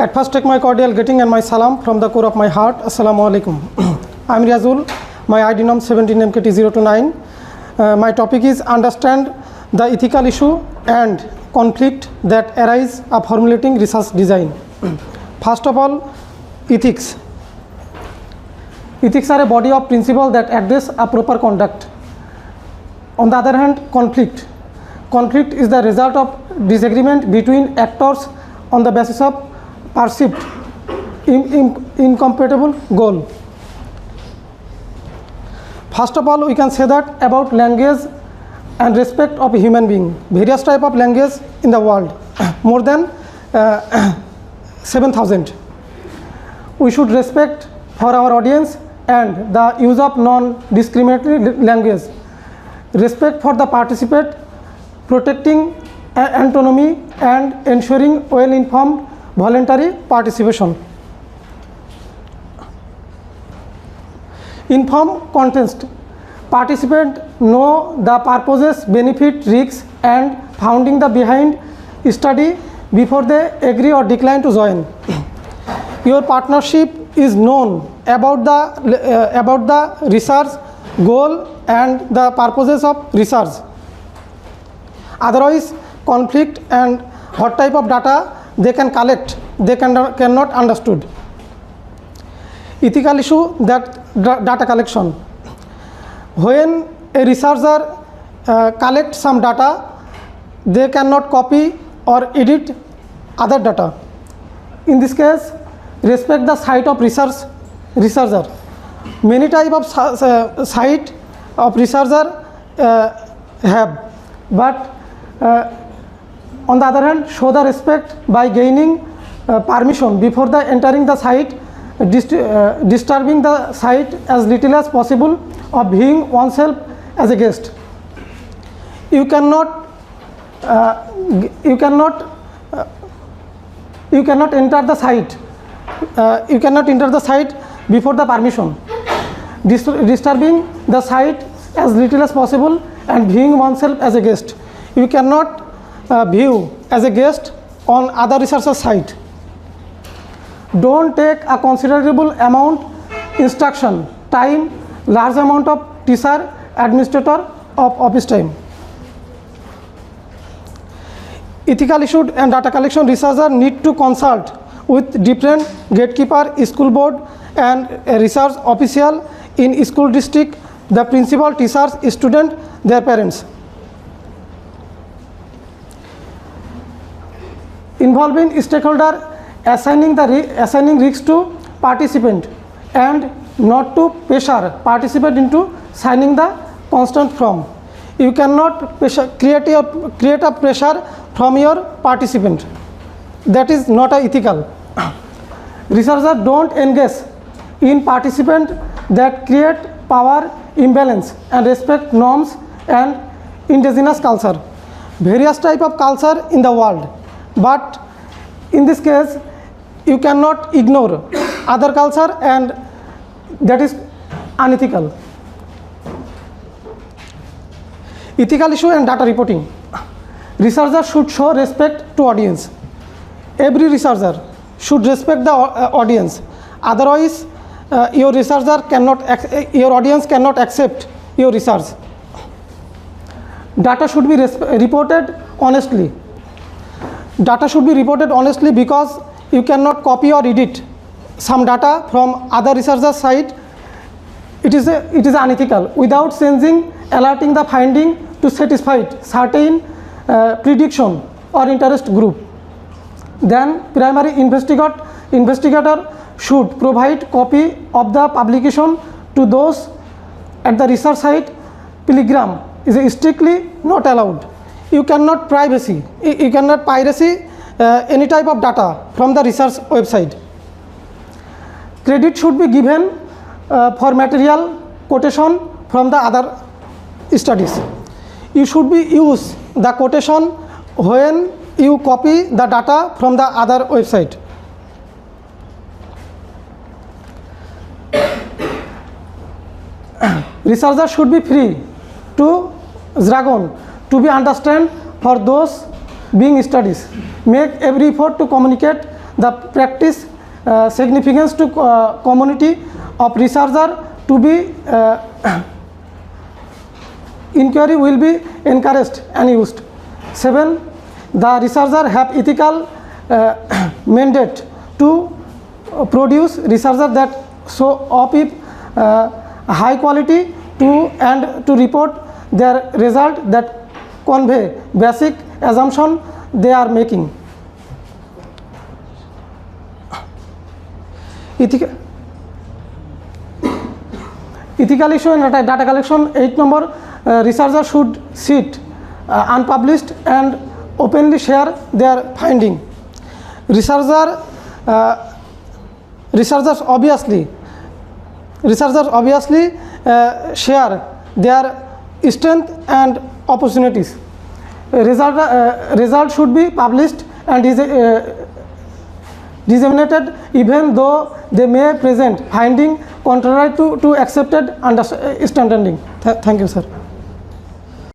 At first, take my cordial greeting and my salam from the core of my heart. Assalamu alaikum. I am Riyazul. My ID number 17MKT029. My topic is understand the ethical issue and conflict that arise of formulating research design. First of all, ethics. Ethics are a body of principles that address a proper conduct. On the other hand, conflict. Conflict is the result of disagreement between actors on the basis of perceived incompatible goal. First of all, we can say that about language and respect of a human being. Various type of language in the world, more than 7,000. We should respect for our audience and the use of non-discriminatory language. Respect for the participant, protecting autonomy and ensuring well-informed voluntary participation. Informed consent. Participants know the purposes, benefit, risks and founding the behind study before they agree or decline to join. Your partnership is known about the research goal and the purposes of research. Otherwise, conflict and what type of data they can collect, they cannot understood. Ethical issue that data collection. When a researcher collects some data, they cannot copy or edit other data. In this case, respect the site of researcher. Many type of site of researcher have, but on the other hand, show the respect by gaining permission before the entering the site, disturbing the site as little as possible, or viewing oneself as a guest. You cannot enter the site. You cannot enter the site before the permission, disturbing the site as little as possible and viewing oneself as a guest. You cannot view as a guest on other researcher site. Don't take a considerable amount instruction time, large amount of teacher, administrator of office time. Ethical issue and data collection. Researcher need to consult with different gatekeeper, school board and research official in school district, the principal, teachers, student, their parents. Involving stakeholder, assigning risks to participant and not to pressure participant into signing the constant form. You cannot create a pressure from your participant. That is not ethical. Researchers don't engage in participant that create power imbalance and respect norms and indigenous culture. Various type of culture in the world, but in this case you cannot ignore other culture and that is unethical. Ethical issue and data reporting. Researcher should show respect to audience. Every researcher should respect the audience. Otherwise, your audience cannot accept your research. Data should be reported honestly. Data should be reported honestly because you cannot copy or edit some data from other researcher's site. It is unethical without changing, alerting the finding to satisfy certain prediction or interest group. Then primary investigator should provide copy of the publication to those at the research site. Telegram is strictly not allowed. You cannot piracy any type of data from the research website. Credit should be given for material quotation from the other studies. You should be use the quotation when you copy the data from the other website. Researchers should be free to jargon to be understand for those being studies. Make every effort to communicate The practice significance to community of researcher to be inquiry will be encouraged and used. 7. The researcher have ethical mandate to produce researcher that show up with high quality and to report their result that convey basic assumption they are making. Ethical issue and data collection. 8 number, researcher should sit unpublished and openly share their finding. Researchers obviously share their strength and opportunities. Result should be published and disseminated even though they may present finding contrary to accepted understanding. Thank you, sir.